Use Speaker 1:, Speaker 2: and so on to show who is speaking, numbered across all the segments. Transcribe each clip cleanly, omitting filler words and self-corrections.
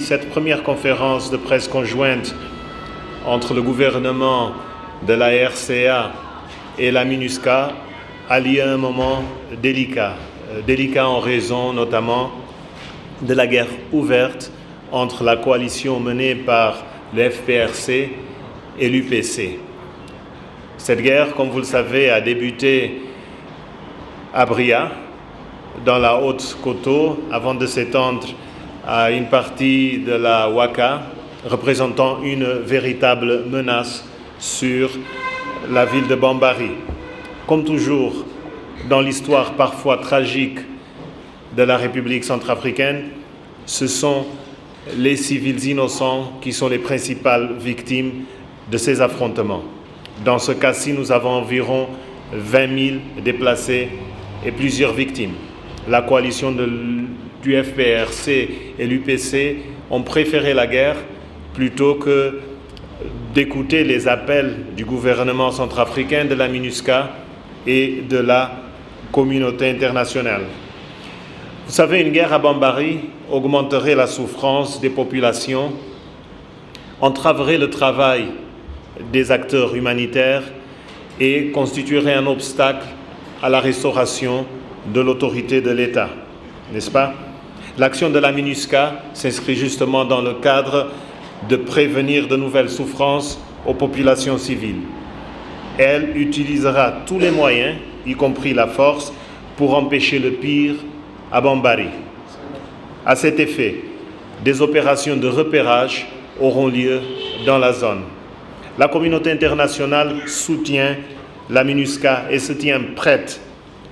Speaker 1: cette première conférence de presse conjointe entre le gouvernement de la RCA et la MINUSCA a lieu à un moment délicat en raison notamment de la guerre ouverte entre la coalition menée par le FPRC et l'UPC. Cette guerre, comme vous le savez, a débuté à Bria, dans la Haute-Coteau, avant de s'étendre à une partie de la Ouaka, représentant une véritable menace sur la ville de Bambari. Comme toujours, dans l'histoire parfois tragique de la République centrafricaine, ce sont les civils innocents qui sont les principales victimes de ces affrontements. Dans ce cas-ci, nous avons environ 20 000 déplacés et plusieurs victimes. La coalition du FPRC et l'UPC ont préféré la guerre plutôt que d'écouter les appels du gouvernement centrafricain, de la MINUSCA et de la communauté internationale. Vous savez, une guerre à Bambari augmenterait la souffrance des populations, entraverait le travail des acteurs humanitaires et constituerait un obstacle à la restauration de l'autorité de l'État, n'est-ce pas? L'action de la MINUSCA s'inscrit justement dans le cadre de prévenir de nouvelles souffrances aux populations civiles. Elle utilisera tous les moyens, y compris la force, pour empêcher le pire à Bambari. À cet effet, des opérations de repérage auront lieu dans la zone. La communauté internationale soutient la MINUSCA et se tient prête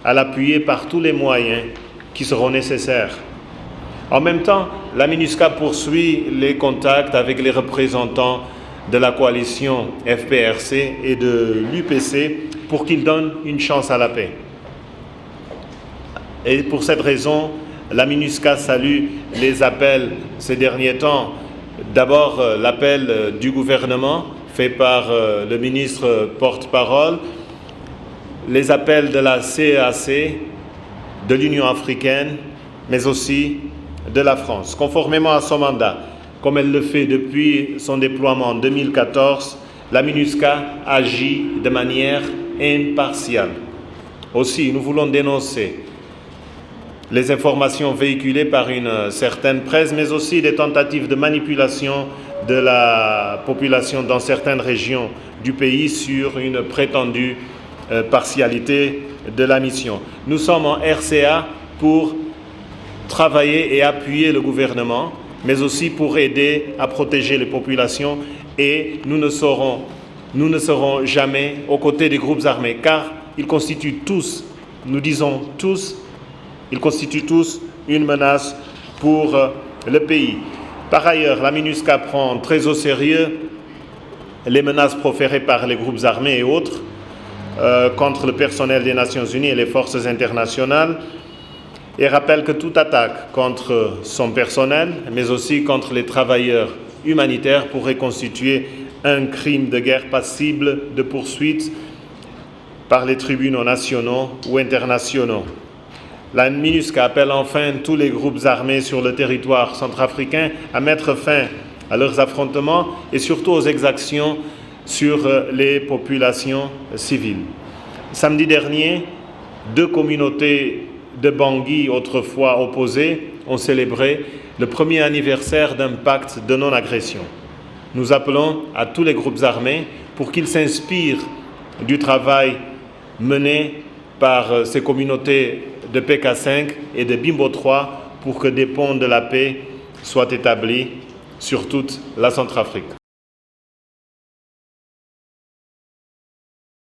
Speaker 1: à l'appuyer par tous les moyens qui seront nécessaires. En même temps, la MINUSCA poursuit les contacts avec les représentants de la coalition FPRC et de l'UPC pour qu'ils donnent une chance à la paix. Et pour cette raison, la MINUSCA salue les appels ces derniers temps. D'abord, l'appel du gouvernement fait par le ministre porte-parole, les appels de la CEAC, de l'Union africaine, mais aussi de la France. Conformément à son mandat, comme elle le fait depuis son déploiement en 2014, la MINUSCA agit de manière impartiale. Aussi, nous voulons dénoncer les informations véhiculées par une certaine presse, mais aussi des tentatives de manipulation de la population dans certaines régions du pays sur une prétendue partialité de la mission. Nous sommes en RCA pour travailler et appuyer le gouvernement, mais aussi pour aider à protéger les populations, et nous ne serons jamais aux côtés des groupes armés, car ils constituent tous, nous disons tous, ils constituent tous une menace pour le pays. Par ailleurs, la MINUSCA prend très au sérieux les menaces proférées par les groupes armés et autres contre le personnel des Nations Unies et les forces internationales, et rappelle que toute attaque contre son personnel, mais aussi contre les travailleurs humanitaires, pourrait constituer un crime de guerre passible de poursuite par les tribunaux nationaux ou internationaux. La MINUSCA appelle enfin tous les groupes armés sur le territoire centrafricain à mettre fin à leurs affrontements et surtout aux exactions sur les populations civiles. Samedi dernier, 2 communautés de Bangui, autrefois opposées, ont célébré le premier anniversaire d'un pacte de non-agression. Nous appelons à tous les groupes armés pour qu'ils s'inspirent du travail mené par ces communautés de PK5 et de Bimbo 3 pour que des ponts de la paix soient établis sur toute la Centrafrique.